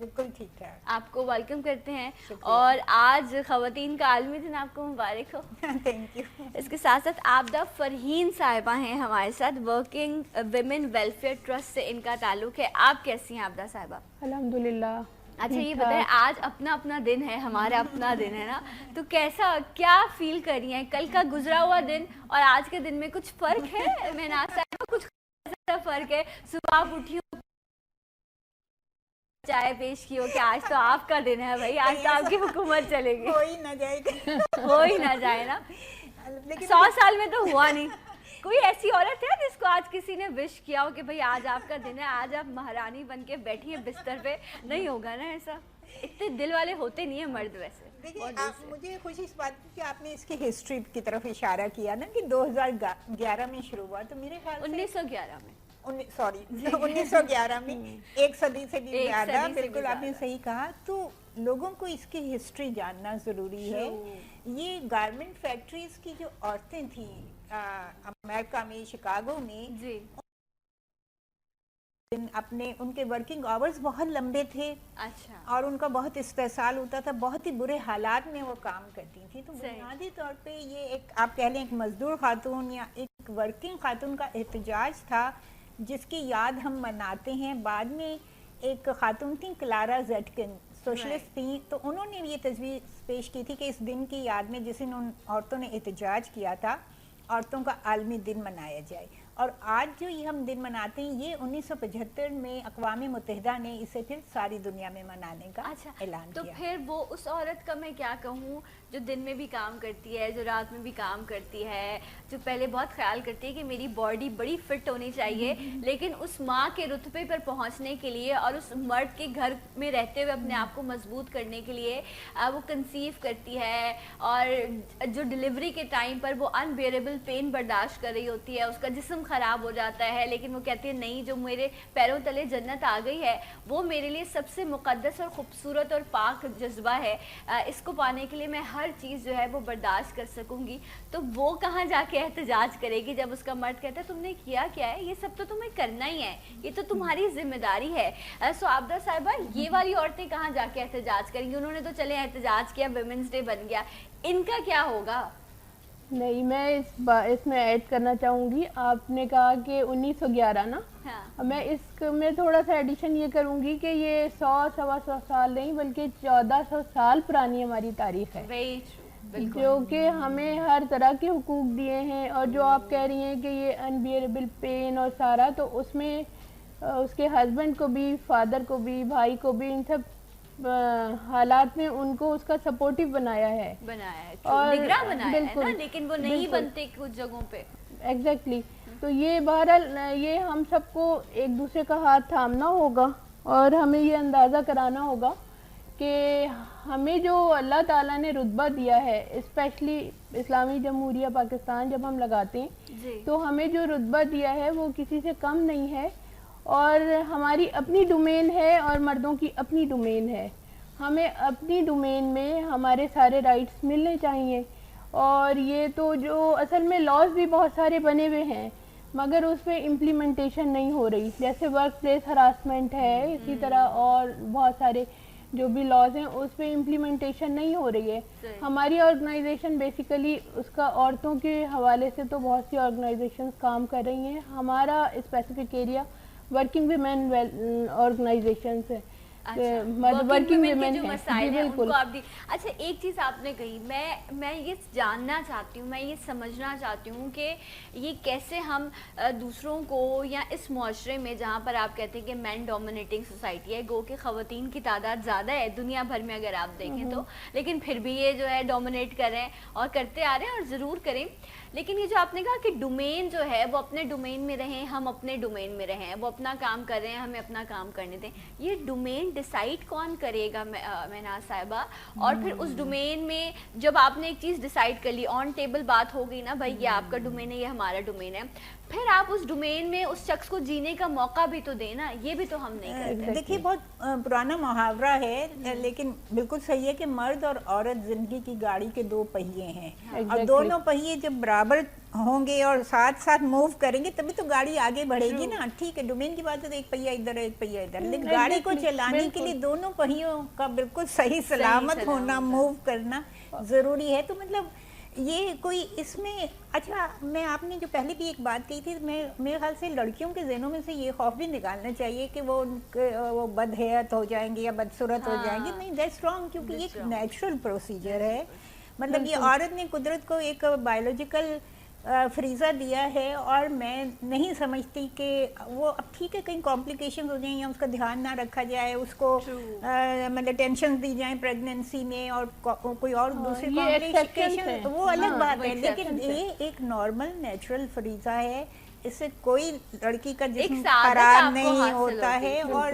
بالکل ٹھیک ہے. آپ کو ویلکم کرتے ہیں اور آج خواتین کا عالمی دن آپ کو مبارک ہو. Thank you. اس کے ساتھ ساتھ عابدہ فرحین صاحبہ ہیں ہمارے ساتھ, ورکنگ ویمن ویلفیئر ٹرسٹ سے ان کا تعلق ہے. آپ کیسی ہیں عابدہ صاحبہ؟ الحمدللہ. اچھا یہ بتائیں, آج اپنا اپنا دن ہے, ہمارا اپنا دن ہے نا, تو کیسا کیا فیل کر رہی ہیں؟ کل کا گزرا ہوا دن اور آج کے دن میں کچھ فرق ہے؟ میں ناز صاحبہ کچھ فرق ہے؟ صبح آپ اٹھی ہو, چائے پیش کی ہو کہ آج تو آپ کا دن ہے بھائی, آج تو آپ کی حکومت چلے گی, ہو ہی نہ جائے گا, ہو ہی نہ جائے نا. 100 سال میں تو ہوا نہیں. کوئی ایسی عورت ہے جس کو آج کسی نے وش کیا ہو کہ بھئی آج آپ کا دن ہے, آج آپ مہارانی بن کے بیٹھی ہیں بستر پہ؟ نہیں ہوگا نا ایسا, اتنے دل والے ہوتے نہیں ہیں مرد ویسے. دیکھیے مجھے خوشی اس بات کی کہ آپ نے اس کی ہسٹری کی طرف اشارہ کیا نا کہ 2011 میں شروع ہوا, تو میرے خیال سے 1911 میں, 1911 میں, ایک صدی سے بھی زیادہ, بالکل آپ نے صحیح کہا. تو لوگوں کو اس کی ہسٹری جاننا ضروری ہے. یہ گارمنٹ فیکٹریز کی جو عورتیں تھیں امریکہ میں, شکاگو میں, اپنے ان کے ورکنگ آورز بہت لمبے تھے. اچھا. اور ان کا بہت استحصال ہوتا تھا, بہت ہی برے حالات میں وہ کام کرتی تھی. تو بنیادی طور پہ یہ ایک آپ کہہ لیں ایک مزدور خاتون یا ایک ورکنگ خاتون کا احتجاج تھا جس کی یاد ہم مناتے ہیں. بعد میں ایک خاتون تھیں کلارا زیٹکن, سوشلسٹ تھیں, تو انہوں نے یہ تجویز پیش کی تھی کہ اس دن کی یاد میں جس دن ان عورتوں نے احتجاج کیا تھا, عورتوں کا عالمی دن منایا جائے. اور آج جو یہ ہم دن مناتے ہیں یہ 1975 میں اقوام متحدہ نے اسے پھر ساری دنیا میں منانے کا اعلان کیا. تو پھر وہ اس عورت کا میں کیا کہوں جو دن میں بھی کام کرتی ہے, جو رات میں بھی کام کرتی ہے, جو پہلے بہت خیال کرتی ہے کہ میری باڈی بڑی فٹ ہونی چاہیے, لیکن اس ماں کے رتبے پر پہنچنے کے لیے اور اس مرد کے گھر میں رہتے ہوئے اپنے آپ کو مضبوط کرنے کے لیے وہ کنسیو کرتی ہے, اور جو ڈلیوری کے ٹائم پر وہ انبیئریبل پین برداشت کر رہی ہوتی ہے, اس کا جسم خراب ہو جاتا ہے, لیکن وہ کہتی ہے نہیں, جو میرے پیروں تلے جنت آ گئی ہے وہ میرے لیے سب سے مقدس اور خوبصورت اور پاک جذبہ ہے, اس کو پانے کے لیے میں ہر چیز جو ہے وہ برداشت کر سکوں گی. تو وہ کہاں جا کے احتجاج کرے گی جب اس کا مرد کہتا ہے تم نے کیا کیا ہے, یہ سب تو تمہیں کرنا ہی ہے, یہ تو تمہاری ذمہ داری ہے. سو عابدہ صاحبہ یہ والی عورتیں کہاں جا کے احتجاج کریں گی؟ انہوں نے تو چلے احتجاج کیا, ویمنس ڈے بن گیا, ان کا کیا ہوگا؟ نہیں, میں اس میں ایڈ کرنا چاہوں گی. آپ نے کہا کہ 1911 نا, میں اس میں تھوڑا سا ایڈیشن یہ کروں گی کہ یہ 100-125 سال نہیں بلکہ 1400 سال پرانی ہماری تاریخ ہے, جو کہ ہمیں ہر طرح کے حقوق دیے ہیں. اور جو آپ کہہ رہی ہیں کہ یہ انبیئریبل پین اور سارا, تو اس میں اس کے ہسبینڈ کو بھی, فادر کو بھی, بھائی کو بھی, ان سب حالات میں ان کو اس کا سپورٹیو بنایا ہے, اور بالکل, لیکن وہ نہیں بنتے کچھ جگہوں پہ. ایگزیکٹلی. تو یہ بہرحال یہ ہم سب کو ایک دوسرے کا ہاتھ تھامنا ہوگا اور ہمیں یہ اندازہ کرانا ہوگا کہ ہمیں جو اللہ تعالیٰ نے رتبہ دیا ہے, اسپیشلی اسلامی جمہوریہ پاکستان جب ہم لگاتے ہیں تو ہمیں جو رتبہ دیا ہے وہ کسی سے کم نہیں ہے, اور ہماری اپنی ڈومین ہے اور مردوں کی اپنی ڈومین ہے. ہمیں اپنی ڈومین میں ہمارے سارے رائٹس ملنے چاہیے. اور یہ تو جو اصل میں لاز بھی بہت سارے بنے ہوئے ہیں مگر اس پہ امپلیمنٹیشن نہیں ہو رہی, جیسے ورک پلیس ہراسمنٹ ہے, اسی طرح اور بہت سارے جو بھی لاز ہیں اس پہ امپلیمنٹیشن نہیں ہو رہی ہے. ہماری آرگنائزیشن بیسیکلی اس کا عورتوں کے حوالے سے تو بہت سی آرگنائزیشنز کام کر رہی ہیں. ہمارا specific area working women organisations ہے, ورکنگ ویمن جو مسائل ہیں ان کو آپ دی. اچھا ایک چیز آپ نے کہی, میں یہ جاننا چاہتی ہوں, میں یہ سمجھنا چاہتی ہوں کہ یہ کیسے ہم دوسروں کو یا اس معاشرے میں جہاں پر آپ کہتے ہیں کہ مین ڈومینیٹنگ سوسائٹی ہے, گو کہ خواتین کی تعداد زیادہ ہے دنیا بھر میں اگر آپ دیکھیں تو, لیکن پھر بھی یہ جو ہے ڈومینیٹ کر رہے ہیں اور کرتے آ رہے ہیں اور ضرور کریں. لیکن یہ جو آپ نے کہا کہ ڈومین جو ہے وہ اپنے ڈومین میں رہیں, ہم اپنے ڈومین میں رہیں, وہ اپنا کام کر رہے ہیں ہمیں اپنا کام کرنے دیں, یہ ڈومین ڈیسائیڈ کون کرے گا میناز صاحبہ؟ اور پھر اس ڈومین میں جب آپ نے ایک چیز ڈیسائیڈ کر لی, آن ٹیبل بات ہو گئی نا بھائی یہ آپ کا ڈومین ہے یہ ہمارا ڈومین ہے, پھر آپ اس ڈومین میں اس شخص کو جینے کا موقع بھی تو دیں نا, یہ بھی تو ہم نہیں کرتے. دیکھیے بہت پرانا محاورہ ہے لیکن بالکل صحیح ہے کہ مرد اور عورت زندگی کی گاڑی کے 2 پہیے ہیں, اور دونوں پہیے جب برابر ہوں گے اور ساتھ ساتھ موو کریں گے تبھی تو گاڑی آگے بڑھے گی نا. ٹھیک ہے ڈومین کی بات ہے تو ایک پہیہ ادھر ہے ایک پہیہ ادھر, لیکن گاڑی کو چلانے کے لیے دونوں پہیوں کا بالکل صحیح سلامت ہونا, موو کرنا ضروری ہے. تو مطلب یہ کوئی اس میں اچھا میں آپ نے جو پہلے بھی ایک بات کہی تھی, میرے خیال سے لڑکیوں کے ذہنوں میں سے یہ خوف بھی نکالنا چاہیے کہ وہ بدحیت ہو جائیں گے یا بدصورت ہو جائیں گے. نہیں, دیٹس رانگ, کیونکہ یہ ایک نیچرل پروسیجر ہے. مطلب یہ عورت نے قدرت کو ایک بایولوجیکل فریضہ دیا ہے, اور میں نہیں سمجھتی کہ وہ اب ٹھیک ہے کہیں کمپلیکیشن ہو جائیں یا اس کا دھیان نہ رکھا جائے, اس کو مطلب ٹینشن دی جائیں پریگننسی میں اور کوئی اور دوسری کمپلیکیشن, وہ الگ بات ہے. لیکن یہ ایک نارمل نیچرل فریضہ ہے, اس سے کوئی لڑکی کا جسم خراب نہیں ہوتا ہے. اور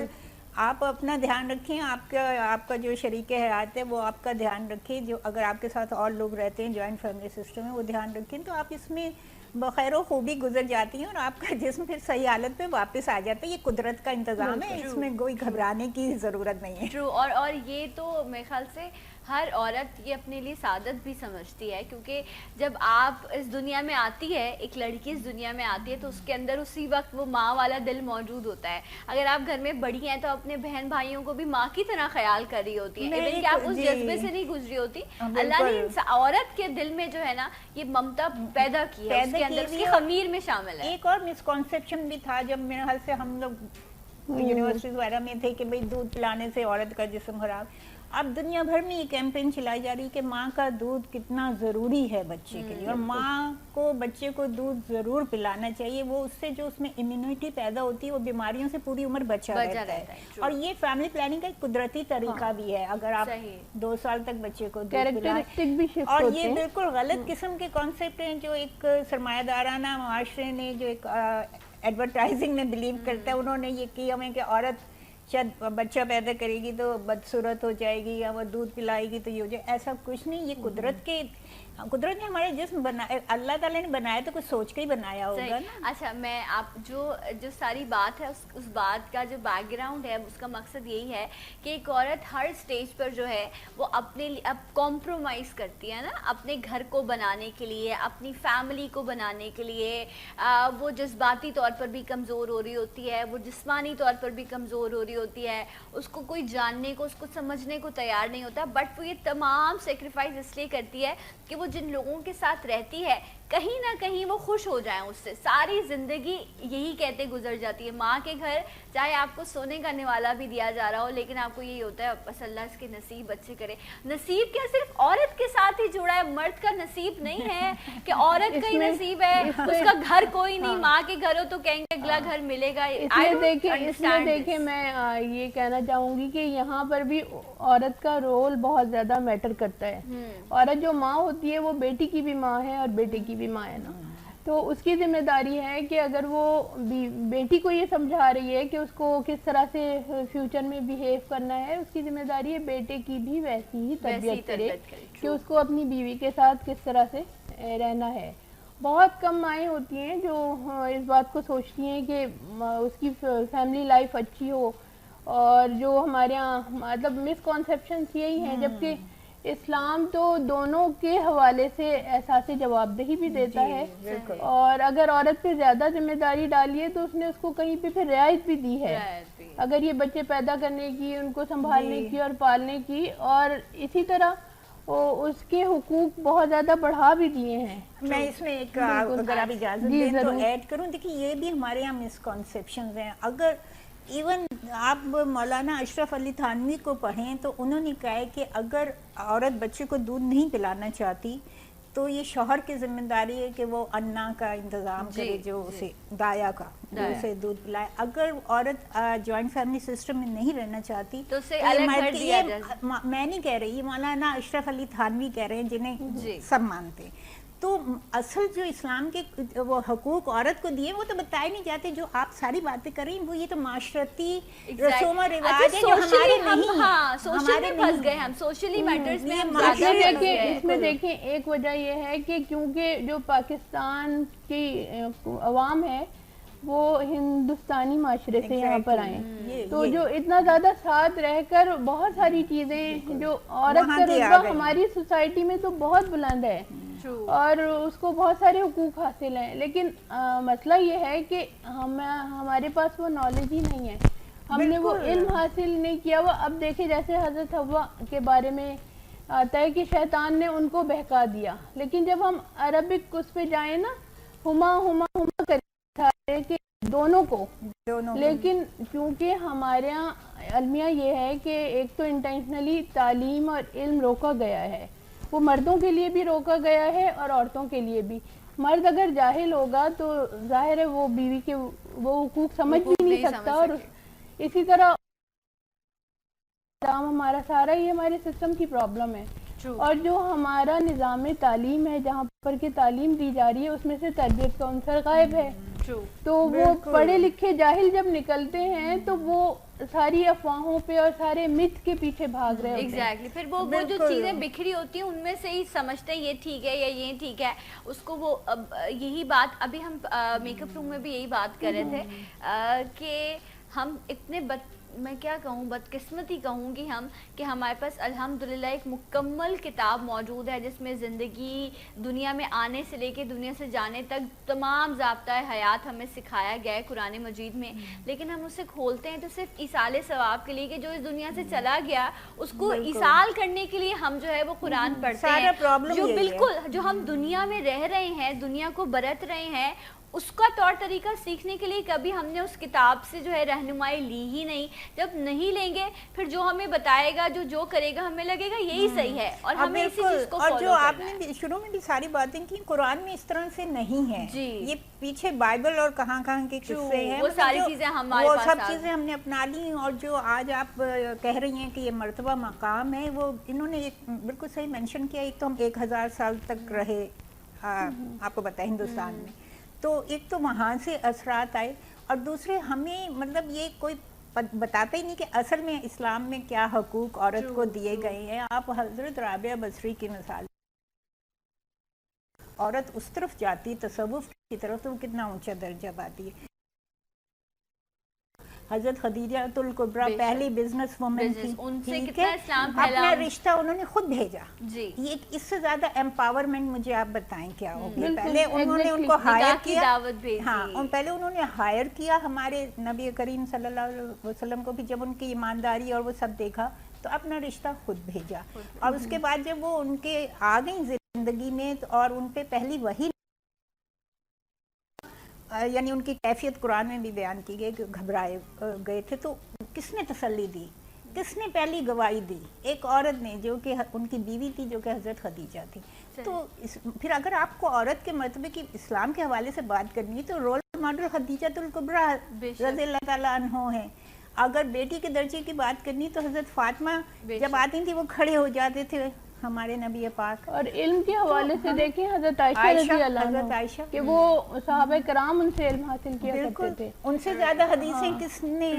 آپ اپنا دھیان رکھیں, آپ کا جو شریک حیات ہے وہ آپ کا دھیان رکھیں, جو اگر آپ کے ساتھ اور لوگ رہتے ہیں جوائنٹ فیملی سسٹم میں وہ دھیان رکھیں, تو آپ اس میں بخیر و خوبی گزر جاتی ہیں اور آپ کا جسم پھر صحیح حالت پہ واپس آ جاتا ہے. یہ قدرت کا انتظام ہے, اس میں کوئی گھبرانے کی ضرورت نہیں ہے. ٹرو. اور یہ تو میرے خیال سے ہر عورت یہ اپنے لیے سعادت بھی سمجھتی ہے, کیونکہ جب آپ اس دنیا میں آتی ہے, ایک لڑکی اس دنیا میں آتی ہے, تو اس کے اندر اسی وقت وہ ماں والا دل موجود ہوتا ہے. اگر آپ گھر میں بڑی ہیں تو اپنے بہن بھائیوں کو بھی ماں کی طرح خیال کر رہی ہوتی ہے, ایون کہ آپ اس جذبے سے نہیں گزری ہوتی. اللہ نے عورت کے دل میں جو ہے نا یہ ممتا پیدا کی ہے, اس کے اندر اس کی خمیر میں شامل ہے. ایک اور مسکنسیپشن بھی تھا جب میرے خیال سے ہم لوگ یونیورسٹیز وغیرہ میں تھے کہ بھئی دودھ پلانے سے عورت کا جسم خراب. اب دنیا بھر میں یہ کیمپین چلائی جا رہی ہے کہ ماں کا دودھ کتنا ضروری ہے بچے کے لیے, اور ماں کو بچے کو دودھ ضرور پلانا چاہیے. وہ اس سے جو اس میں امیونٹی پیدا ہوتی ہے وہ بیماریوں سے پوری عمر بچا رہتا ہے. اور یہ فیملی پلاننگ کا ایک قدرتی طریقہ بھی ہے. اگر آپ 2 سال تک بچے کو دودھ پلائیں, اور یہ بالکل غلط قسم کے کانسیپٹ ہیں جو ایک سرمایہ دارانہ معاشرے نے, جو ایک ایڈورٹائزنگ میں بلیو کرتا ہے, انہوں نے یہ کیا ہمیں کہ عورت شاید بچہ پیدا کرے گی تو بدصورت ہو جائے گی یا وہ دودھ پلائے گی تو یہ ہو جائے. ایسا کچھ نہیں. یہ قدرت نے ہمارے جسم بنایا, اللہ تعالیٰ نے بنایا تو کچھ سوچ کے ہی بنایا ہوگا نا. اچھا, میں آپ جو ساری بات ہے اس بات کا جو بیک گراؤنڈ ہے اس کا مقصد یہی ہے کہ ایک عورت ہر سٹیج پر جو ہے وہ اپنے لیے اب کمپرومائز کرتی ہے نا, اپنے گھر کو بنانے کے لیے, اپنی فیملی کو بنانے کے لیے. وہ جذباتی طور پر بھی کمزور ہو رہی ہوتی ہے, وہ جسمانی طور پر بھی کمزور ہو رہی ہوتی ہے, اس کو کوئی جاننے کو, اس کو سمجھنے کو تیار نہیں ہوتا. بٹ وہ یہ تمام سیکریفائس اس لیے کرتی ہے کہ وہ جن لوگوں کے ساتھ رہتی ہے کہیں نہ کہیں وہ خوش ہو جائیں اس سے. ساری زندگی یہی کہتے گزر جاتی ہے. ماں کے گھر چاہے آپ کو سونے کا نوالا بھی دیا جا رہا ہو, لیکن آپ کو یہی ہوتا ہے بس اللہ اس کے نصیب اچھے کرے. نصیب کیا صرف عورت کے ساتھ ہی جڑا ہے, مرد کا نصیب نہیں ہے کہ عورت کا ہی نصیب ہے, اس کا گھر کوئی نہیں. ماں کے گھر ہو تو کہیں گے اگلا گھر ملے گا. اس میں دیکھیں میں یہ کہنا چاہوں گی کہ یہاں پر بھی عورت کا رول بہت زیادہ میٹر کرتا ہے. عورت جو ماں ہوتی ہے وہ بیٹی کی بھی ماں ہے اور بیٹے کی بھی ماں ہے نا, تو اس کی ذمہ داری ہے کہ اگر وہ بیٹی کو یہ سمجھا رہی ہے کہ اس کو کس طرح سے فیوچر میں بیہیو کرنا ہے, اس کی ذمہ داری ہے بیٹے کی بھی ویسی ہی تربیت کرے کہ اس کو اپنی بیوی کے ساتھ کس طرح سے رہنا ہے. بہت کم مائیں ہوتی ہیں جو اس بات کو سوچتی ہیں کہ اس کی فیملی لائف اچھی ہو, اور جو ہمارے یہاں مطلب مسکنسیپشنس یہی ہیں, جبکہ اسلام تو دونوں کے حوالے سے احساس جواب دہی بھی دیتا ہے. اور اگر عورت پہ زیادہ ذمہ داری ڈالی ہے تو اس نے اس کو کہیں پہ پھر رعایت بھی دی ہے, اگر یہ بچے پیدا کرنے کی, ان کو سنبھالنے کی اور پالنے کی, اور اسی طرح اس کے حقوق بہت زیادہ بڑھا بھی دیے ہیں. میں اس میں ایک اگر آپ اجازت دیں تو ایڈ کروں. دیکھیے یہ بھی ہمارے یہاں مسکنسیپشنز ہیں. اگر ایون آپ مولانا اشرف علی تھانوی کو پڑھیں تو انہوں نے کہا ہے کہ اگر عورت بچے کو دودھ نہیں پلانا چاہتی تو یہ شوہر کی ذمہ داری ہے کہ وہ انا کا انتظام کرے, جو اسے دایا کا, جو اسے دودھ پلائے. اگر عورت جوائنٹ فیملی سسٹم میں نہیں رہنا چاہتی تو میں نہیں کہہ رہی, مولانا اشرف علی تھانوی کہہ رہے ہیں جنہیں سب مانتے ہیں. تو اصل جو اسلام کے وہ حقوق عورت کو دیے وہ تو بتائے نہیں جاتے. جو آپ ساری باتیں کر رہی ہیں وہ یہ تو معاشرتی رسوم و رواج ہے جو ہمارے نہیں ہیں, سوشلی پھنس گئے ہم, سوشلی میٹرز میں ہم اس میں دیکھیں ایک وجہ یہ ہے کہ کیونکہ جو پاکستان کی عوام ہے وہ ہندوستانی معاشرے سے یہاں پر آئے, تو جو اتنا زیادہ ساتھ رہ کر بہت ساری چیزیں جو عورت کا رتبہ ہماری سوسائٹی میں تو بہت بلند ہے, اور اس کو بہت سارے حقوق حاصل ہیں، لیکن مسئلہ یہ ہے کہ ہمارے پاس وہ نالج ہی نہیں ہے، ہم نے وہ علم حاصل نہیں کیا ہوا۔ اب دیکھیں جیسے حضرت حوا کے بارے میں آتا ہے کہ شیطان نے ان کو بہکا دیا، لیکن جب ہم عربک اس پہ جائیں نا، ہما ہما ہما کرے کہ دونوں کو، لیکن چونکہ ہمارے یہاں المیہ یہ ہے کہ ایک تو انٹینشنلی تعلیم اور علم روکا گیا ہے، وہ مردوں کے لیے بھی روکا گیا ہے اور عورتوں کے لیے بھی۔ مرد اگر جاہل ہوگا تو ظاہر ہے وہ بیوی کے وہ حقوق سمجھ بھی نہیں سکتا، اور اسی طرح ہمارا سارا یہ ہمارے سسٹم کی پرابلم ہے۔ اور جو ہمارا نظام تعلیم ہے جہاں پر کہ تعلیم دی جا رہی ہے اس میں سے تربیت کا عنصر غائب ہے، تو وہ پڑھے لکھے جاہل جب نکلتے ہیں تو وہ ساری افواہوں پہ اور سارے مت کے پیچھے بھاگ رہے ہوتے ہیں۔ ایگزیکٹلی، پھر وہ جو چیزیں بکھری ہوتی ہیں ان میں سے ہی سمجھتے ہیں یہ ٹھیک ہے یا یہ ٹھیک ہے، اس کو وہ یہی بات ابھی ہم میک اپ روم میں بھی یہی بات کر رہے تھے کہ ہم اتنے میں کیا کہوں، بدقسمتی کہوں گی ہم، کہ ہمارے پاس الحمدللہ ایک مکمل کتاب موجود ہے جس میں زندگی، دنیا میں آنے سے لے کے دنیا سے جانے تک تمام ضابطۂ حیات ہمیں سکھایا گیا ہے قرآن مجید میں، لیکن ہم اسے کھولتے ہیں تو صرف ایصال ثواب کے لیے کہ جو اس دنیا سے چلا گیا اس کو ایصال کرنے کے لیے ہم جو ہے وہ قرآن پڑھتے ہیں، جو بالکل جو ہم دنیا میں رہ رہے ہیں، دنیا کو برت رہے ہیں، اس کا طور طریقہ سیکھنے کے لیے کبھی ہم نے اس کتاب سے جو ہے رہنمائی لی ہی نہیں۔ جب نہیں لیں گے پھر جو ہمیں بتائے گا، جو کرے گا، ہمیں لگے گا یہی صحیح ہے اور ہمیں اسی چیز کو فالو کرنا ہے۔ اور جو آپ نے شروع میں بھی ساری باتیں کی، قرآن میں اس طرح سے نہیں ہے، یہ پیچھے بائبل اور کہاں کے قصے ہیں، وہ ساری چیزیں ہمارے پاس، وہ سب چیزیں ہم نے اپنا لی، اور جو آج آپ کہہ رہی ہیں کہ یہ مرتبہ مقام ہے، وہ انہوں نے بالکل صحیح مینشن کیا۔ ایک تو ہم 1000 سال تک رہے، آپ کو پتا ہے ہندوستان میں، تو ایک تو وہاں سے اثرات آئے، اور دوسرے ہمیں مطلب یہ کوئی بتاتا ہی نہیں کہ اصل میں اسلام میں کیا حقوق عورت کو دیے گئے ہیں۔ آپ حضرت رابعہ بصری کی مثال، عورت اس طرف جاتی تصوف کی طرف تو وہ کتنا اونچا درجہ پاتی ہے۔ حضرت خدیجہ الکبریٰ پہلی بزنس وومن تھی، ان سے کتنا اسلام پھیلا، اپنا رشتہ انہوں نے خود بھیجا۔ یہ اس سے زیادہ امپاورمنٹ مجھے آپ بتائیں کیا ہوگی؟ پہلے انہوں نے ان کو ہائر کیا، ہاں پہلے انہوں نے ہائر کیا ہمارے نبی کریم صلی اللہ علیہ وسلم کو بھی، جب ان کی ایمانداری اور وہ سب دیکھا تو اپنا رشتہ خود بھیجا، اور اس کے بعد جب وہ ان کے آ گئی زندگی میں اور ان پہ پہلی وحی، یعنی ان کی کیفیت قرآن میں بھی بیان کی گئی کہ گھبرائے گئے تھے، تو کس نے تسلی دی، کس نے پہلی گواہی دی؟ ایک عورت نے، جو کہ ان کی بیوی تھی، جو کہ حضرت خدیجہ تھی۔ تو پھر اگر آپ کو عورت کے مرتبے کی اسلام کے حوالے سے بات کرنی ہے تو رول ماڈل خدیجہ الکبریٰ رضی اللہ تعالیٰ عنہ ہیں۔ اگر بیٹی کے درجے کی بات کرنی تو حضرت فاطمہ جب آتی تھی وہ کھڑے ہو جاتے تھے ہمارے نبی پاک۔ اور علم کے حوالے سے دیکھیں حضرت عائشہ رضی اللہ عنہ کہ وہ صحابہ کرام ان سے علم حاصل کیا کرتے تھے، ان سے زیادہ حدیثیں کس نے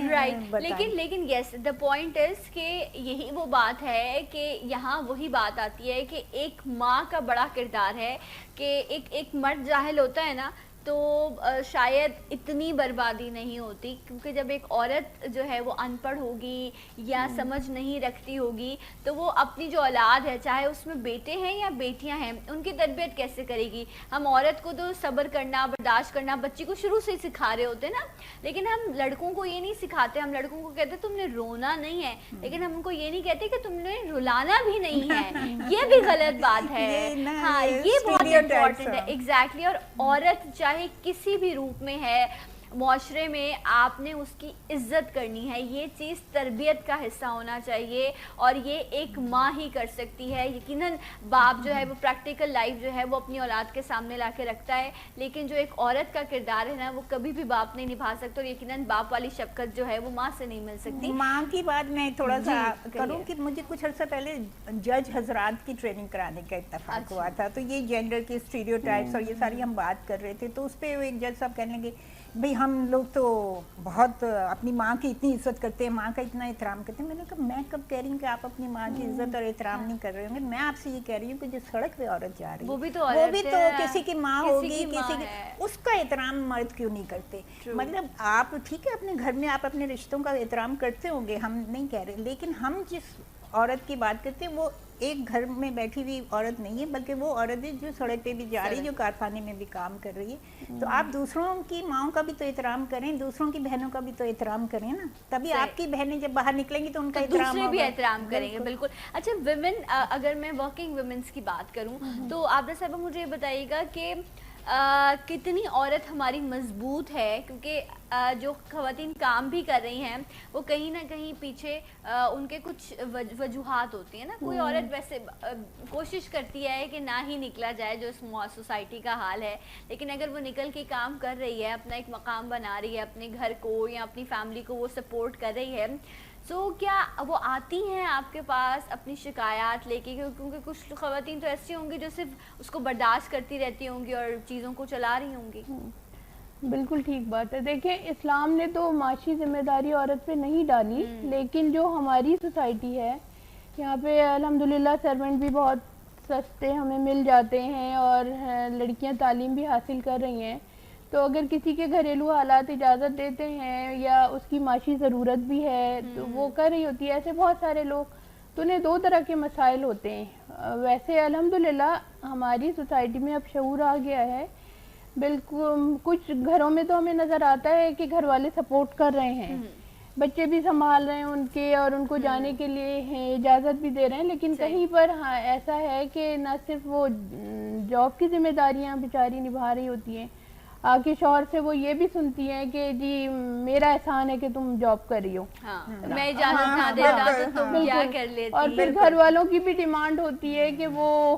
بتائیں؟ لیکن یس دا پوائنٹ از کہ یہی وہ بات ہے کہ یہاں وہی بات آتی ہے کہ ایک ماں کا بڑا کردار ہے کہ ایک مرد جاہل ہوتا ہے نا تو شاید اتنی بربادی نہیں ہوتی، کیونکہ جب ایک عورت جو ہے وہ ان پڑھ ہوگی یا سمجھ نہیں رکھتی ہوگی تو وہ اپنی جو اولاد ہے، چاہے اس میں بیٹے ہیں یا بیٹیاں ہیں، ان کی تربیت کیسے کرے گی؟ ہم عورت کو تو صبر کرنا، برداشت کرنا بچی کو شروع سے ہی سکھا رہے ہوتے نا، لیکن ہم لڑکوں کو یہ نہیں سکھاتے۔ ہم لڑکوں کو کہتے تم نے رونا نہیں ہے، لیکن ہم ان کو یہ نہیں کہتے کہ تم نے رلانا بھی نہیں ہے، یہ بھی غلط بات ہے۔ ہاں یہ بہت امپورٹنٹ ہے، ایگزیکٹلی۔ اور عورت چاہے کسی بھی روپ میں ہے معاشرے میں، آپ نے اس کی عزت کرنی ہے، یہ چیز تربیت کا حصہ ہونا چاہیے، اور یہ ایک ماں ہی کر سکتی ہے۔ یقیناً باپ جو ہے وہ پریکٹیکل لائف جو ہے وہ اپنی اولاد کے سامنے لا کے رکھتا ہے، لیکن جو ایک عورت کا کردار ہے نا وہ کبھی بھی باپ نہیں نبھا سکتا، اور یقیناً باپ والی شفقت جو ہے وہ ماں سے نہیں مل سکتی۔ ماں کی بات میں تھوڑا سا کروں کہ مجھے کچھ عرصہ پہلے جج حضرات کی ٹریننگ کرانے کا اتفاق ہوا تھا، تو یہ جینڈر کے اسٹیریوٹائپس اور یہ ساری ہم بات کر رہے تھے، تو اس پہ ایک جج صاحب کہنے لگے بھئی ہم لوگ تو بہت اپنی ماں کی اتنی عزت کرتے ہیں، ماں کا اتنا احترام کرتے ہیں۔ میں نے کہا میں کب کہہ رہی ہوں کہ آپ اپنی ماں کی عزت اور احترام نہیں کر رہے ہوں گے، میں آپ سے یہ کہہ رہی ہوں کہ جو سڑک پہ عورت جا رہی ہے وہ بھی تو کسی کی ماں ہوگی، کسی کی، اس کا احترام مرد کیوں نہیں کرتے؟ مطلب آپ ٹھیک ہے اپنے گھر میں آپ اپنے رشتوں کا احترام کرتے ہوں گے، ہم نہیں کہہ رہے، لیکن ہم جس عورت کی بات کرتے ہیں وہ ایک گھر میں بیٹھی ہوئی عورت نہیں ہے، بلکہ وہ عورت ہے جو سڑک پہ بھی جا رہی ہے، جو کارخانے میں بھی کام کر رہی ہے. تو آپ دوسروں کی ماؤں کا بھی تو احترام کریں، دوسروں کی بہنوں کا بھی تو احترام کریں نا، تبھی آپ کی بہنیں جب باہر نکلیں گی تو ان کا احترام دوسرے بھی احترام کریں گے. بالکل. اچھا ویمن، اگر میں ورکنگ ویمنس کی بات کروں تو عابدہ صاحبہ مجھے یہ بتائیے گا کہ کتنی عورت ہماری مضبوط ہے، کیونکہ جو خواتین کام بھی کر رہی ہیں وہ کہیں نہ کہیں پیچھے ان کے کچھ وجوہات ہوتی ہیں نا. کوئی عورت ویسے کوشش کرتی ہے کہ نہ ہی نکلا جائے جو اس سوسائٹی کا حال ہے، لیکن اگر وہ نکل کے کام کر رہی ہے، اپنا ایک مقام بنا رہی ہے، اپنے گھر کو یا اپنی فیملی کو وہ سپورٹ کر رہی ہے، تو کیا وہ آتی ہیں آپ کے پاس اپنی شکایات لے کے؟ کیونکہ کچھ خواتین تو ایسی ہوں گی جو صرف اس کو برداشت کرتی رہتی ہوں گی اور چیزوں کو چلا رہی ہوں گی. بالکل ٹھیک بات ہے. دیکھیں اسلام نے تو معاشی ذمہ داری عورت پہ نہیں ڈالی، لیکن جو ہماری سوسائٹی ہے یہاں پہ الحمدللہ سرونٹ بھی بہت سستے ہمیں مل جاتے ہیں اور لڑکیاں تعلیم بھی حاصل کر رہی ہیں. تو اگر کسی کے گھریلو حالات اجازت دیتے ہیں یا اس کی معاشی ضرورت بھی ہے تو وہ کر رہی ہوتی ہے. ایسے بہت سارے لوگ، تو انہیں دو طرح کے مسائل ہوتے ہیں. ویسے الحمدللہ ہماری سوسائٹی میں اب شعور آ گیا ہے. بالکل کچھ گھروں میں تو ہمیں نظر آتا ہے کہ گھر والے سپورٹ کر رہے ہیں، بچے بھی سنبھال رہے ہیں ان کے اور ان کو جانے کے لیے اجازت بھی دے رہے ہیں، لیکن کہیں پر ایسا ہے کہ نہ صرف وہ جاب کی ذمہ داریاں بیچاری نبھا رہی ہوتی ہیں، آگے شوہر سے وہ یہ بھی سنتی ہیں کہ جی میرا احسان ہے کہ تم جاب کر رہی ہو، میں اجازت نہ دیتا تو تم کیا کر لیتی. اور پھر گھر والوں کی بھی ڈیمانڈ ہوتی ہے کہ وہ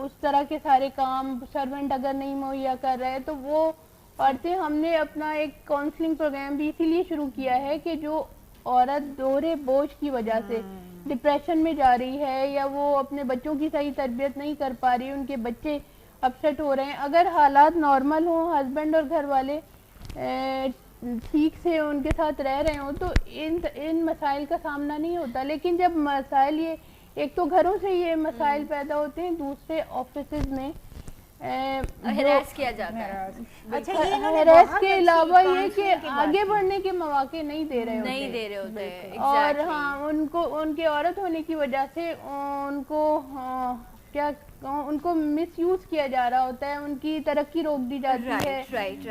اس طرح کے سارے کام سرونٹ اگر نہیں مہیا کر رہے تو وہ عورتیں. ہم نے اپنا ایک کاؤنسلنگ پروگرام بھی اسی لیے شروع کیا ہے کہ جو عورت دوہرے بوجھ کی وجہ سے ڈپریشن میں جا رہی ہے یا وہ اپنے بچوں کی صحیح تربیت نہیں کر پا رہی، ان کے بچے اپسیٹ ہو رہے ہیں، اگر حالات نارمل ہوں، ہسبینڈ اور گھر والے ٹھیک سے ان کے ساتھ رہ رہے ہوں تو ان مسائل کا سامنا نہیں ہوتا. لیکن جب مسائل یہ ایک تو گھروں سے یہ مسائل پیدا ہوتے ہیں، دوسرے آفیسز میں ہراس کیا جاتا ہے. ہراس کے علاوہ یہ کہ آگے بڑھنے کے مواقع نہیں دے رہے ہوتے. اور ہاں ان کے عورت ہونے کی وجہ سے ان کو مس یوز کیا جا رہا ہوتا ہے، ان کی ترقی روک دی جاتی ہے.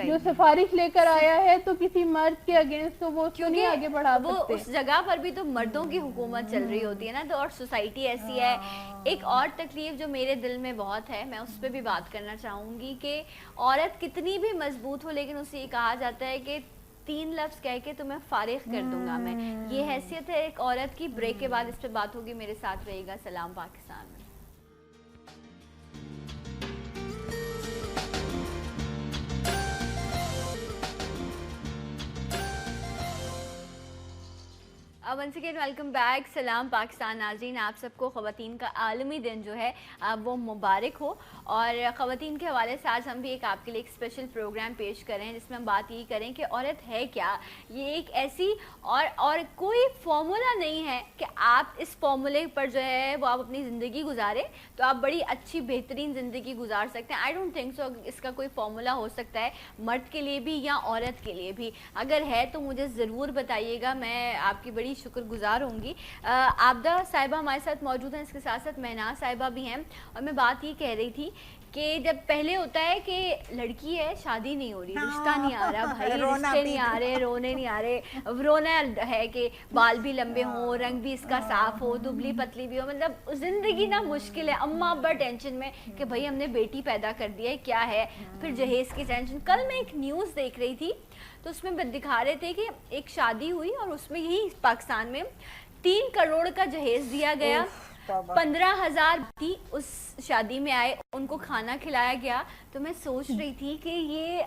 جو سفارش لے کر آیا ہے تو کسی مرد کے اگینسٹ تو وہ نہیں آگے بڑھا سکتے. اس جگہ پر بھی تو مردوں کی حکومت چل رہی ہوتی ہے نا. تو اور سوسائٹی ایسی ہے. ایک اور تکلیف جو میرے دل میں بہت ہے، میں اس پہ بھی بات کرنا چاہوں گی کہ عورت کتنی بھی مضبوط ہو لیکن اسے یہ کہا جاتا ہے کہ 3 لفظ کہہ کے تمہیں فارغ کر دوں گا میں. یہ حیثیت ہے ایک عورت کی. بریک کے بعد اس پہ بات ہوگی. میرے ساتھ رہے گا سلام پاکستان میں. Once again welcome back. سلام پاکستان ناظرین، آپ سب کو خواتین کا عالمی دن جو ہے وہ مبارک ہو. اور خواتین کے حوالے سے آج ہم بھی آپ کے لیے ایک اسپیشل پروگرام پیش کر رہے ہیں جس میں ہم بات یہی کریں کہ عورت ہے کیا. یہ ایک ایسی اور کوئی فارمولا نہیں ہے کہ آپ اس فارمولے پر جو ہے وہ آپ اپنی زندگی گزاریں تو آپ بڑی اچھی بہترین زندگی گزار سکتے ہیں. آئی ڈونٹ تھنک سو اس کا کوئی فارمولا ہو سکتا ہے مرد کے لیے بھی یا عورت کے لیے بھی. اگر ہے تو مجھے ضرور بتائیے گا، میں آپ کی بڑی شکر گزار ہوں گی. عابدہ صاحبہ ہمارے ساتھ موجود ہیں، اس کے ساتھ ساتھ مہناز صاحبہ بھی ہیں. اور میں بات یہ کہہ رہی تھی کہ جب پہلے ہوتا ہے کہ لڑکی ہے شادی نہیں ہو رہی، رشتہ نہیں آ رہا، بھائی رشتے نہیں آ رہے، رونے نہیں آ رہے. رونا ہے کہ بال بھی لمبے ہوں، رنگ بھی اس کا صاف ہو، دبلی پتلی بھی ہو، مطلب زندگی نا مشکل ہے. اماں ابا ٹینشن میں کہ بھائی ہم نے بیٹی پیدا کر دیا ہے، کیا ہے. پھر جہیز کی ٹینشن. کل میں ایک نیوز دیکھ رہی تھی تو اس میں دکھا رہے تھے کہ ایک شادی ہوئی اور اس میں یہی پاکستان میں 3 کروڑ کا جہیز دیا گیا. 15,000 بھی اس شادی میں آئے، ان کو کھانا کھلایا گیا. تو میں سوچ رہی تھی کہ یہ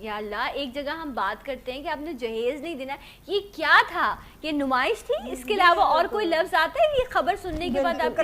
یا اللہ، ایک جگہ ہم بات کرتے ہیں کہ آپ نے جہیز نہیں دینا، یہ کیا تھا؟ یہ نمائش تھی؟ اس کے علاوہ اور کوئی لفظ آتا ہے یہ خبر سننے کے بعد آپ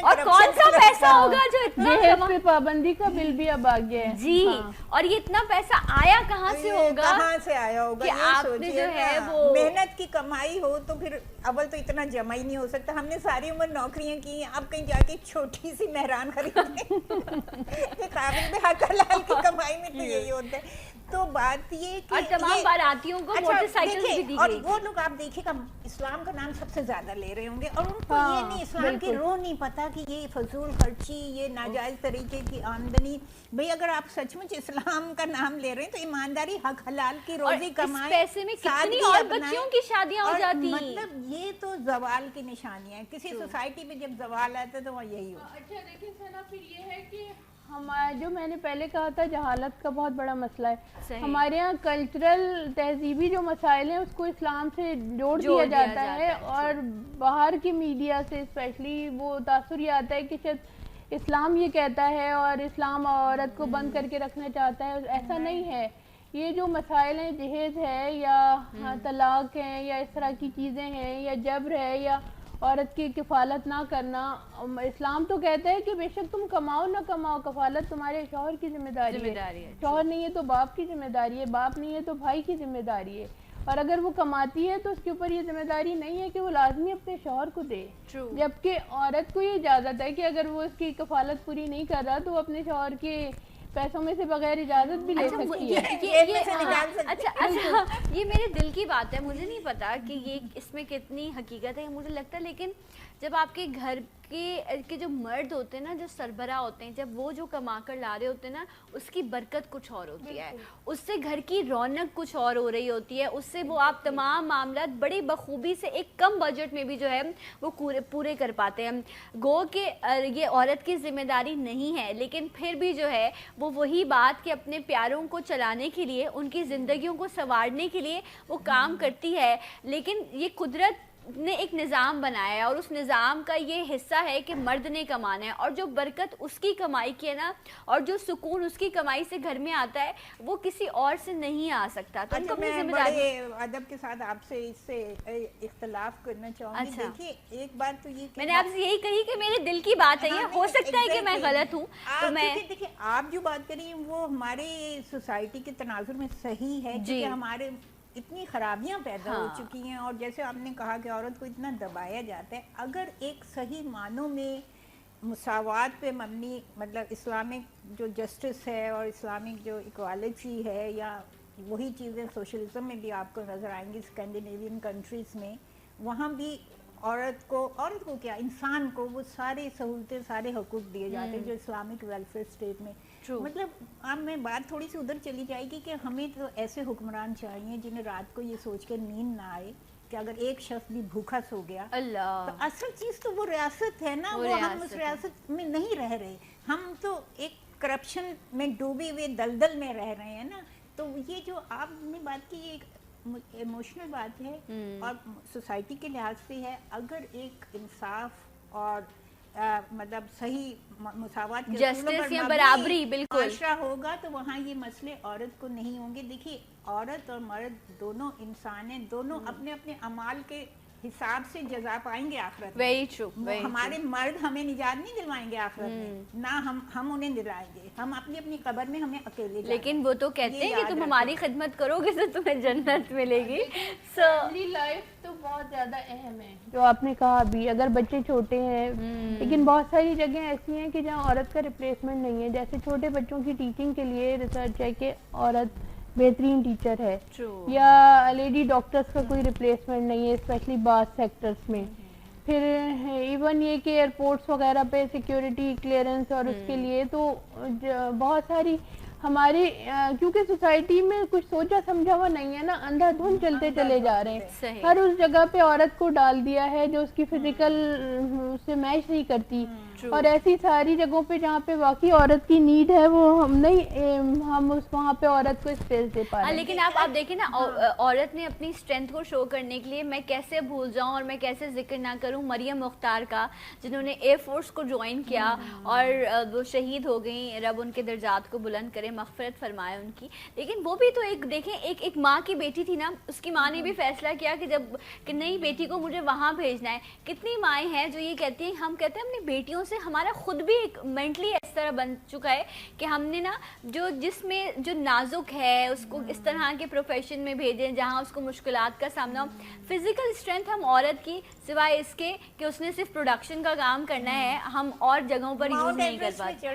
اور کون سا پیسہ ہوگا جو اتنا جہیز پہ پابندی کا بل بھی اب آ گیا ہے جی. اور یہ اتنا پیسہ آیا کہاں سے ہوگا؟ کہاں سے آیا ہوگا کہ آپ نے جو ہے وہ محنت کی کمائی ہو تو پھر اول تو اتنا جمع ہی نہیں ہو سکتا. ہم نے ساری عمر نوکریاں کی، اب کہیں جا کے چھوٹی سی مہران خریدیں. قابل میں حق حلال کی کمائی میں تو یہی ہوتا ہے. تو بات یہ کہ اور تمام باراتیوں کو موٹر سائیکل بھی دی اور گئی وہ لوگ آپ دیکھیے گا اسلام کا نام سب سے زیادہ لے رہے ہوں گے اور ان کو یہ نہیں اسلام کی روح نہیں پتا کہ یہ فضول خرچی، یہ ناجائز طریقے کی آمدنی. بھئی اگر آپ سچ مچ اسلام کا نام لے رہے ہیں تو ایمانداری، حق حلال کی روزی کمائیں. پیسے میں کتنی اور بچیوں کی شادیاں ہو جاتی ہیں. مطلب یہ تو زوال کی نشانیاں ہیں. کسی سوسائٹی میں جب زوال آتا ہے تو وہ یہی ہوتا ہے. اچھا دیکھیں سنا، پھر یہ ہے کہ جو میں نے پہلے کہا تھا جہالت کا بہت بڑا مسئلہ ہے. ہمارے یہاں کلچرل تہذیبی جو مسائل ہیں اس کو اسلام سے جوڑ دیا جاتا ہے اور باہر کی میڈیا سے اسپیشلی وہ تاثر یہ آتا ہے کہ شاید اسلام یہ کہتا ہے اور اسلام عورت کو بند کر کے رکھنا چاہتا ہے. ایسا نہیں ہے. یہ جو مسائل ہیں، جہیز ہے یا طلاق ہے یا اس طرح کی چیزیں ہیں یا جبر ہے یا عورت کی کفالت نہ کرنا، اسلام تو کہتا ہے کہ بے شک تم کماؤ نہ کماؤ، کفالت تمہارے شوہر کی ذمہ داری ہے. شوہر نہیں ہے تو باپ کی ذمہ داری ہے، باپ نہیں ہے تو بھائی کی ذمہ داری ہے. اور اگر وہ کماتی ہے تو اس کے اوپر یہ ذمہ داری نہیں ہے کہ وہ لازمی اپنے شوہر کو دے. جبکہ عورت کو یہ اجازت ہے کہ اگر وہ اس کی کفالت پوری نہیں کر رہا تو وہ اپنے شوہر کے پیسوں میں سے بغیر اجازت بھی لے سکتی ہے. اچھا یہ میرے دل کی بات ہے، مجھے نہیں پتا کہ یہ اس میں کتنی حقیقت ہے مجھے لگتا ہے، لیکن جب آپ کے گھر کے جو مرد ہوتے ہیں نا، جو سربراہ ہوتے ہیں، جب وہ جو کما کر لا رہے ہوتے ہیں نا، اس کی برکت کچھ اور ہوتی ہے، اس سے گھر کی رونق کچھ اور ہو رہی ہوتی ہے، اس سے وہ آپ تمام معاملات بڑی بخوبی سے ایک کم بجٹ میں بھی جو ہے وہ پورے کر پاتے ہیں. گو کہ یہ عورت کی ذمہ داری نہیں ہے، لیکن پھر بھی جو ہے وہ وہی بات کہ اپنے پیاروں کو چلانے کے لیے، ان کی زندگیوں کو سنوارنے کے لیے وہ کام کرتی ہے. لیکن یہ قدرت نے ایک نظام بنایا ہے اور اس نظام کا یہ حصہ ہے کہ مرد نے کمانا ہے، اور جو برکت اس کی کمائی کی ہے نا اور جو سکون اس کی کمائی سے گھر میں آتا ہے وہ کسی اور سے نہیں آ سکتا. تو ان کو اپنی ذمہ داری. میں بڑے ادب کے ساتھ آپ سے اس سے اختلاف کرنا چاہوں گی. دیکھیے ایک بات تو یہ میں نے آپ سے یہی کہی کہ میرے دل کی بات ہے، یہ ہو سکتا ہے کہ میں غلط ہوں. تو میں دیکھیے آپ جو بات کر رہی ہیں وہ ہمارے سوسائٹی کے تناظر میں صحیح ہے کہ ہمارے اتنی خرابیاں پیدا ہو چکی ہیں اور جیسے آپ نے کہا کہ عورت کو اتنا دبایا جاتا ہے. اگر ایک صحیح معنوں میں مساوات پہ مبنی، مطلب اسلامک جو جسٹس ہے اور اسلامک جو ایکوالٹی ہے، یا وہی چیزیں سوشلزم میں بھی آپ کو نظر آئیں گی اسکینڈینیوین کنٹریز میں، وہاں بھی عورت کو کیا انسان کو وہ ساری سہولتیں، سارے حقوق دیے جاتے ہیں جو اسلامک ویلفیئر اسٹیٹ میں. مطلب اب میں بات تھوڑی سی ادھر چلی جائے گی کہ ہمیں تو ایسے حکمران چاہیے جنہیں رات کو یہ سوچ کر نیند نہ آئے کہ اگر ایک شخص بھی بھوکا سو گیا تو اصل چیز تو وہ ریاست ہے نا، وہ ہم اس ریاست میں نہیں رہ رہے، ہم تو ایک کرپشن میں ڈوبے ہوئے دلدل میں رہ رہے ہیں نا. تو یہ جو آپ نے بات کی ایک ایموشنل بات ہے اور سوسائٹی کے لحاظ سے ہے. اگر ایک انصاف اور مطلب صحیح مساوات کے اصولوں پر برابری بالکل معاشرہ ہوگا تو وہاں یہ مسئلے عورت کو نہیں ہوں گے. دیکھیے عورت اور مرد دونوں انسان ہیں، دونوں اپنے اپنے اعمال کے حساب سے جزا پائیں گے آخرت میں. Very true. ہمارے مرد ہمیں نجات نہیں دلوائیں گے آخرت میں، نہ ہم انہیں دلائیں گے. ہم اپنی اپنی قبر میں ہمیں اکیلے جانا. لیکن وہ تو کہتے ہیں کہ تم ہماری خدمت کرو گے تو تمہیں جنت ملے گی. فیملی لائف تو بہت زیادہ اہم ہے جو آپ نے کہا ابھی. اگر بچے چھوٹے ہیں، لیکن بہت ساری جگہیں ایسی ہیں کہ جہاں عورت کا ریپلیسمنٹ نہیں ہے. جیسے چھوٹے بچوں کی ٹیچنگ کے لیے ریسرچ ہے کہ عورت بہترین ٹیچر ہے، یا لیڈی ڈاکٹرز کا کوئی ریپلیسمنٹ نہیں ہے اسپیشلی بعض سیکٹرز میں. پھر ایون یہ کہ ایئرپورٹس وغیرہ پہ سیکیورٹی کلیئرنس اور اس کے لیے تو بہت ساری ہماری کیونکہ سوسائٹی میں کچھ سوچا سمجھا ہوا نہیں ہے نا، اندھا دھند چلتے چلے جا رہے ہیں. ہر اس جگہ پہ عورت کو ڈال دیا ہے جو اس کی فزیکل سے میچ نہیں کرتی. اور ایسی ساری جگہوں پہ جہاں پہ واقعی عورت کی نیڈ ہے وہ ہم اس وہاں پہ عورت کو اسپیس دے پا رہے ہیں. لیکن آپ دیکھیں نا، عورت نے اپنی اسٹرینتھ کو شو کرنے کے لیے، میں کیسے بھول جاؤں اور میں کیسے ذکر نہ کروں مریم مختار کا، جنہوں نے ایئر فورس کو جوائن کیا اور وہ شہید ہو گئیں. رب ان کے درجات کو بلند کرے، مغفرت فرمائے ان کی. لیکن وہ بھی تو دیکھیں ایک ماں کی بیٹی تھی نا، اس کی ماں نے بھی فیصلہ کیا کہ نہیں بیٹی کو مجھے وہاں بھیجنا ہے. کتنی مائیں ہیں جو یہ کہتی ہیں، ہم کہتے ہیں اپنی بیٹیوں سے، ہمارا خود بھی ایک مینٹلی اس طرح بن چکا ہے کہ ہم نے نا جو جس میں جو نازک ہے اس کو اس طرح کے پروفیشن میں بھیجیں جہاں اس کو مشکلات کا سامنا ہو. فزیکل اسٹرینتھ ہم عورت کی سوائے اس کے کہ اس نے صرف پروڈکشن کا کام کرنا ہے، ہم اور جگہوں پر یوز نہیں کر پاتے.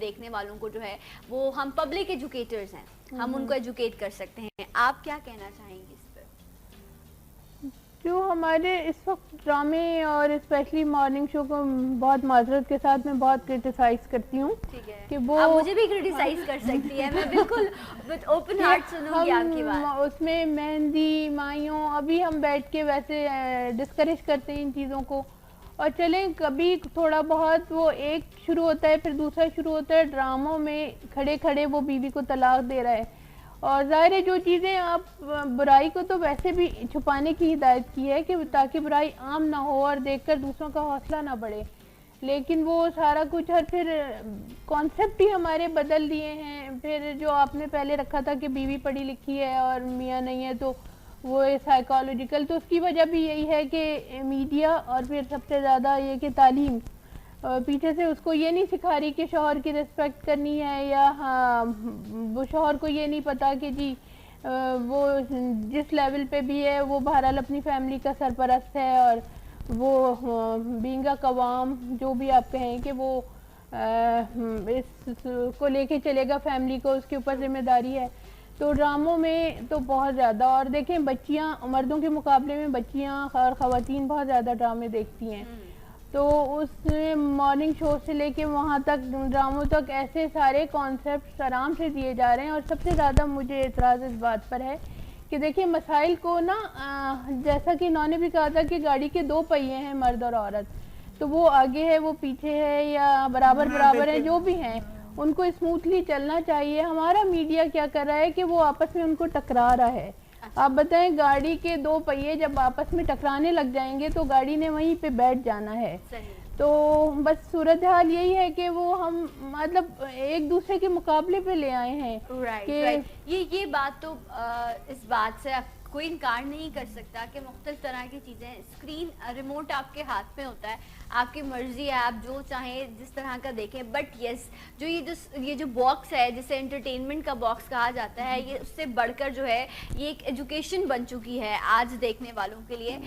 دیکھنے والوں کو جو ہے وہ ہم پبلک ایجوکیٹرز ہیں, ہم ان کو ایجوکیٹ کر سکتے ہیں. آپ کیا کہنا چاہیں گے اس پہ؟ جو ہمارے اس وقت ڈرامے اور اسپیشلی مارننگ شو کو بہت معذرت کے ساتھ میں بہت کرٹیسائز کرتی ہوں کہ وہ آپ مجھے بھی کرٹیسائز کر سکتی ہے, میں بالکل وتھ اوپن ہارٹ سنوں گی آپ کی بات. اس میں مہندی مائیوں ابھی ہم بیٹھ کے ویسے ڈسکریج کرتے ہیں ان چیزوں کو, اور چلیں کبھی تھوڑا بہت وہ ایک شروع ہوتا ہے پھر دوسرا شروع ہوتا ہے, ڈراموں میں کھڑے کھڑے وہ بیوی کو طلاق دے رہا ہے. اور ظاہر ہے جو چیزیں آپ برائی کو تو ویسے بھی چھپانے کی ہدایت کی ہے کہ تاکہ برائی عام نہ ہو اور دیکھ کر دوسروں کا حوصلہ نہ بڑھے, لیکن وہ سارا کچھ اور پھر کانسیپٹ ہی ہمارے بدل دیے ہیں. پھر جو آپ نے پہلے رکھا تھا کہ بیوی پڑھی لکھی ہے اور میاں نہیں ہے تو وہ سائیکالوجیکل, تو اس کی وجہ بھی یہی ہے کہ میڈیا اور پھر سب سے زیادہ یہ کہ تعلیم پیچھے سے اس کو یہ نہیں سکھا رہی کہ شوہر کی ریسپیکٹ کرنی ہے, یا ہاں وہ شوہر کو یہ نہیں پتا کہ جی وہ جس لیول پہ بھی ہے وہ بہرحال اپنی فیملی کا سرپرست ہے, اور وہ بینگ اے قوام جو بھی آپ کہیں کہ وہ اس کو لے کے چلے گا فیملی کو, اس کے اوپر ذمہ داری ہے. تو ڈراموں میں تو بہت زیادہ, اور دیکھیں بچیاں مردوں کے مقابلے میں بچیاں اور خواتین بہت زیادہ ڈرامے دیکھتی ہیں, تو اس میں مارننگ شو سے لے کے وہاں تک ڈراموں تک ایسے سارے کانسیپٹس آرام سے دیے جا رہے ہیں. اور سب سے زیادہ مجھے اعتراض اس بات پر ہے کہ دیکھیں مسائل کو نا جیسا کہ انہوں نے بھی کہا تھا کہ گاڑی کے دو پہیے ہیں مرد اور عورت, تو وہ آگے ہے وہ پیچھے ہے یا برابر برابر ہے, جو بھی ہیں ان کو اسموتھلی چلنا چاہیے. ہمارا میڈیا کیا کر رہا ہے کہ وہ آپس میں ان کو ٹکرا رہا ہے. آپ بتائیں گاڑی کے دو پہیے جب آپس میں ٹکرانے لگ جائیں گے تو گاڑی نے وہیں پہ بیٹھ جانا ہے. تو بس صورتحال یہی ہے کہ وہ ہم مطلب ایک دوسرے کے مقابلے پہ لے آئے ہیں کہ یہ بات تو اس بات سے کوئی انکار نہیں کر سکتا کہ مختلف طرح کی چیزیں, اسکرین ریموٹ آپ کے ہاتھ میں ہوتا ہے, آپ کی مرضی ہے آپ جو چاہیں جس طرح کا دیکھیں, بٹ یس جو یہ جو باکس ہے جسے انٹرٹینمنٹ کا باکس کہا جاتا ہے, یہ اس سے بڑھ کر جو ہے یہ ایک ایجوکیشن بن چکی ہے آج دیکھنے والوں کے لیے.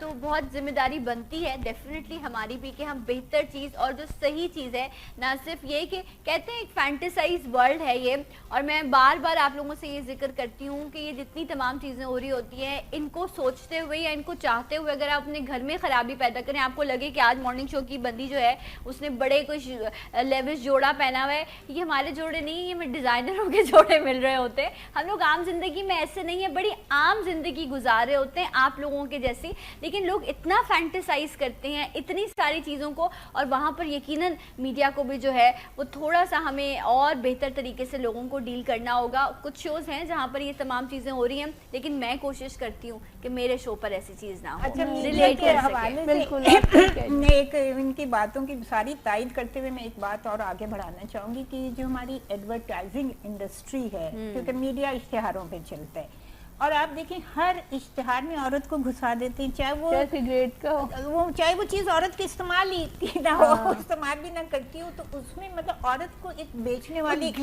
تو بہت ذمہ داری بنتی ہے ڈیفینیٹلی ہماری بھی کہ ہم بہتر چیز اور جو صحیح چیز ہے, نہ صرف یہ کہ کہتے ہیں ایک فینٹیسائز ورلڈ ہے یہ, اور میں بار بار آپ لوگوں سے یہ ذکر کرتی ہوں کہ یہ جتنی تمام چیزیں ہو رہی ہوتی ہیں ان کو سوچتے ہوئے یا ان کو چاہتے ہوئے اگر آپ اپنے گھر میں خرابی پیدا کریں, آپ کو لگے کہ آج مارننگ شو کی بندی جو ہے اس نے بڑے کچھ لیوش جوڑا پہنا ہوا ہے, یہ ہمارے جوڑے نہیں, یہ ہمیں ڈیزائنروں کے جوڑے مل رہے ہوتے ہیں. ہم لوگ عام زندگی میں ایسے نہیں ہیں, بڑی عام زندگی گزار رہے ہوتے ہیں آپ لوگوں کے جیسی, لیکن لوگ اتنا فینٹیسائز کرتے ہیں اتنی ساری چیزوں کو, اور وہاں پر یقیناً میڈیا کو بھی جو ہے وہ تھوڑا سا ہمیں اور بہتر طریقے سے لوگوں کو ڈیل کرنا ہوگا. کچھ شوز ہیں جہاں پر یہ تمام چیزیں ہو رہی ہیں, لیکن میں کوشش کرتی ہوں کہ میرے شو پر ایسی چیز نہ ہو. ریلیٹ کے حوالے سے میں ایک ان کی باتوں کی ساری تائید کرتے ہوئے میں ایک بات اور آگے بڑھانا چاہوں گی کہ جو ہماری ایڈورٹائزنگ انڈسٹری ہے, کیونکہ میڈیا اشتہاروں پہ چلتا ہے, اور آپ دیکھیں ہر اشتہار میں عورت کو گھسا دیتے ہیں, چاہے وہ چیز عورت کے استعمال ہی نہ ہو, استعمال بھی نہ کرتی ہو, تو اس میں مطلب عورت کو ایک بیچنے والی ایک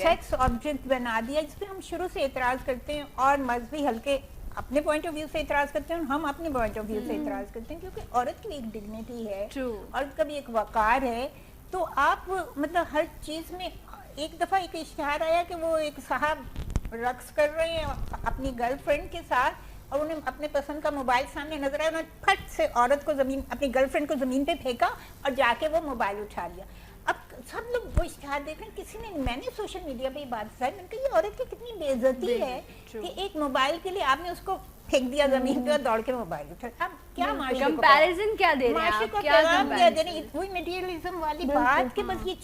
سیکس آبجیکٹ بنا دیا, جس پہ ہم شروع سے اعتراض کرتے ہیں, اور مذہبی حلقے اپنے پوائنٹ آف ویو سے اعتراض کرتے ہیں, ہم اپنے پوائنٹ آف ویو سے اعتراض کرتے ہیں, کیونکہ عورت کی ایک ڈگنیٹی ہے, عورت کا بھی ایک وقار ہے. تو آپ مطلب ہر چیز میں, ایک دفعہ ایک اشتہار آیا کہ وہ ایک صاحب رقص کر رہے ہیں اپنی گرل فرینڈ کے ساتھ, اور انہیں اپنے پسند کا موبائل سامنے نظر آیا, انہوں نے پھٹ سے عورت کو زمین, اپنی گرل فرینڈ کو زمین پہ پھینکا اور جا کے وہ موبائل اٹھا لیا. اب سب لوگ وہ اشتہار دیکھ رہے ہیں, کسی نے, میں نے سوشل میڈیا پہ یہ بات ظاہر, میں نے کہا یہ عورت کی کتنی بے عزتی ہے کہ ایک موبائل کے لیے آپ نے اس کو پھینک دیا زمین پہ اور دوڑ کے موبائل اٹھا. اب کیا کمپیریزن کیا دے رہے ہیں آپ, کیا دے رہے ہیں, وہی میٹیریلزم والی بات کہ بس یہ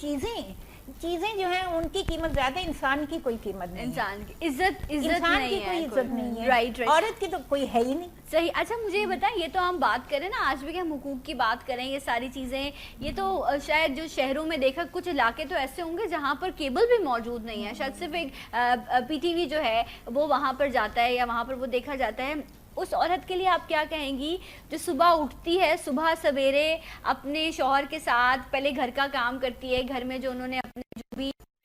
چیزیں جو ہیں ان کی قیمت زیادہ, انسان کی کوئی قیمت نہیں, انسان کی عزت انسان کی کوئی عزت نہیں ہے, رائٹ, عورت کی تو کوئی ہے ہی نہیں. صحیح. اچھا مجھے یہ بتائیں, یہ تو ہم بات کریں نا آج بھی کہ ہم حقوق کی بات کریں, یہ ساری چیزیں, یہ تو شاید جو شہروں میں دیکھا, کچھ علاقے تو ایسے ہوں گے جہاں پر کیبل بھی موجود نہیں ہے, شاید صرف ایک پی ٹی وی جو ہے وہ وہاں پر جاتا ہے یا وہاں پر وہ دیکھا جاتا ہے. اس عورت کے لیے آپ کیا کہیں گی جو صبح اٹھتی ہے, صبح سویرے اپنے شوہر کے ساتھ پہلے گھر کا کام کرتی ہے, گھر میں جو انہوں نے اپنے جو بھی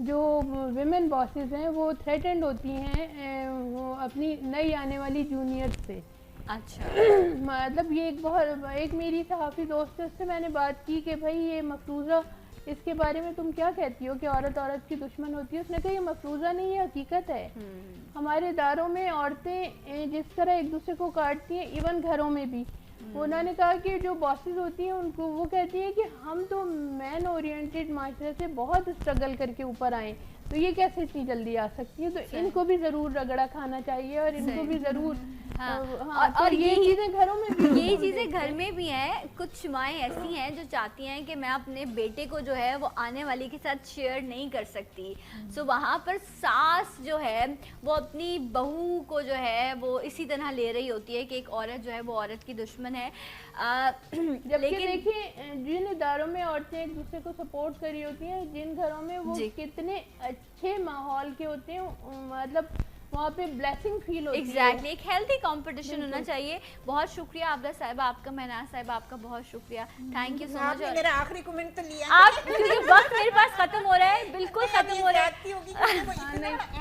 جو ویمن باسز ہیں وہ تھریٹنڈ ہوتی ہیں وہ اپنی نئی آنے والی جونیئر سے. اچھا مطلب یہ ایک میری صحافی دوست ہے، اس سے میں نے بات کی کہ بھائی یہ مفروضہ اس کے بارے میں تم کیا کہتی ہو کہ عورت کی دشمن ہوتی ہے. اس نے کہا یہ مفروضہ نہیں، یہ حقیقت ہے. ہمارے اداروں میں عورتیں جس طرح ایک دوسرے کو کاٹتی ہیں، ایون گھروں میں بھی. انہوں نے کہا کہ جو باسز ہوتی ہیں ان کو وہ کہتی ہیں کہ ہم تو مین اورینٹڈ معاشرے سے بہت اسٹرگل کر کے اوپر آئے، تو یہ کیسے اتنی جلدی آ سکتی ہے. تو ان کو بھی ضرور رگڑا کھانا چاہیے اور ان کو بھی ضرور اور یہ چیزیں گھروں میں بھی یہی چیزیں گھر میں بھی ہیں. کچھ مائیں ایسی ہیں جو چاہتی ہیں کہ میں اپنے بیٹے کو جو ہے وہ آنے والی کے ساتھ شیئر نہیں کر سکتی. سو وہاں پر ساس جو ہے وہ اپنی بہو کو جو ہے وہ اسی طرح لے رہی ہوتی ہے کہ ایک عورت جو ہے وہ عورت کی دشمن ہے. لیکن دیکھیں جن اداروں میں عورتیں ایک دوسرے کو سپورٹ کر رہی ہوتی ہیں، جن گھروں میں وہ کتنے اچھے ماحول کے ہوتے ہیں، مطلب وہاں پہ بلیسنگ فیل ہوتی ہے. ایگزیکٹلی ایک ہیلتھی کمپٹیشن ہونا چاہیے. بہت شکریہ عابدہ صاحبہ آپ کا، مہناز صاحبہ آپ کا بہت شکریہ. تھینک یو سو مچ. میرا آخری کمنٹ تو لیا آپ کیونکہ وقت میرے پاس ختم ہو رہا ہے، بالکل ختم ہو رہا ہے.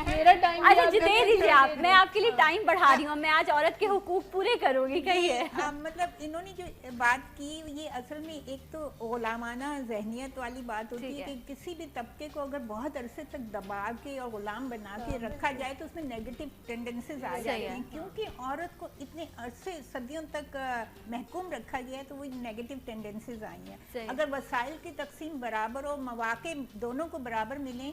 میرا ٹائم اچھا دے دیجیے آپ، میں آپ کے لیے ٹائم بڑھا رہی ہوں. میں آج عورت کے حقوق پورے کروں گی. کہیے مطلب انہوں نے جو بات کی یہ اصل میں ایک تو غلامانہ ذہنیت والی بات ہوتی ہے کہ کسی بھی طبقے کو اگر بہت عرصے تک دبا کے اور غلام بنا کے رکھا جائے تو اس میں نیگیٹو ٹینڈنسیز آ جاتی ہیں. کیونکہ عورت کو اتنے عرصے صدیوں تک محکوم رکھا گیا ہے تو وہ نیگیٹو ٹینڈنسیز آئی ہیں. اگر وسائل کی تقسیم برابر ہو، مواقع دونوں کو برابر ملیں.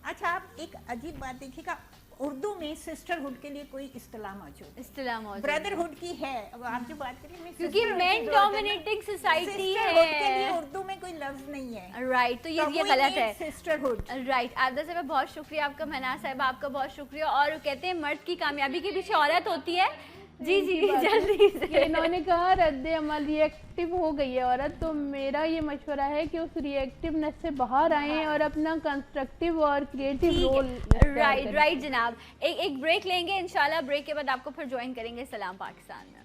اچھا آپ ایک عجیب بات دیکھیے گا، اردو میں سسٹرہڈ کے لیے کوئی اصطلاح موجود، بردرہڈ کی ہے. اب آپ جو بات کریں کیونکہ مین ڈومینیٹنگ سوسائٹی ہے، اردو میں کوئی لفظ نہیں ہے. رائٹ، تو یہ غلط ہے. سسٹرہڈ رائٹ. عابدہ صاحبہ بہت شکریہ آپ کا، مہناز صاحبہ آپ کا بہت شکریہ. اور کہتے ہیں مرد کی کامیابی کے پیچھے عورت ہوتی ہے. جی جلدی سے. انہوں نے کہا رد عمل ری ایکٹیو ہو گئی ہے عورت، تو میرا یہ مشورہ ہے کہ اس ری ایکٹیونیس سے باہر آئیں اور اپنا کنسٹرکٹیو اور کریٹیو رول. رائٹ جناب. ایک بریک لیں گے انشاءاللہ. بریک کے بعد آپ کو پھر جوائن کریں گے سلام پاکستان میں.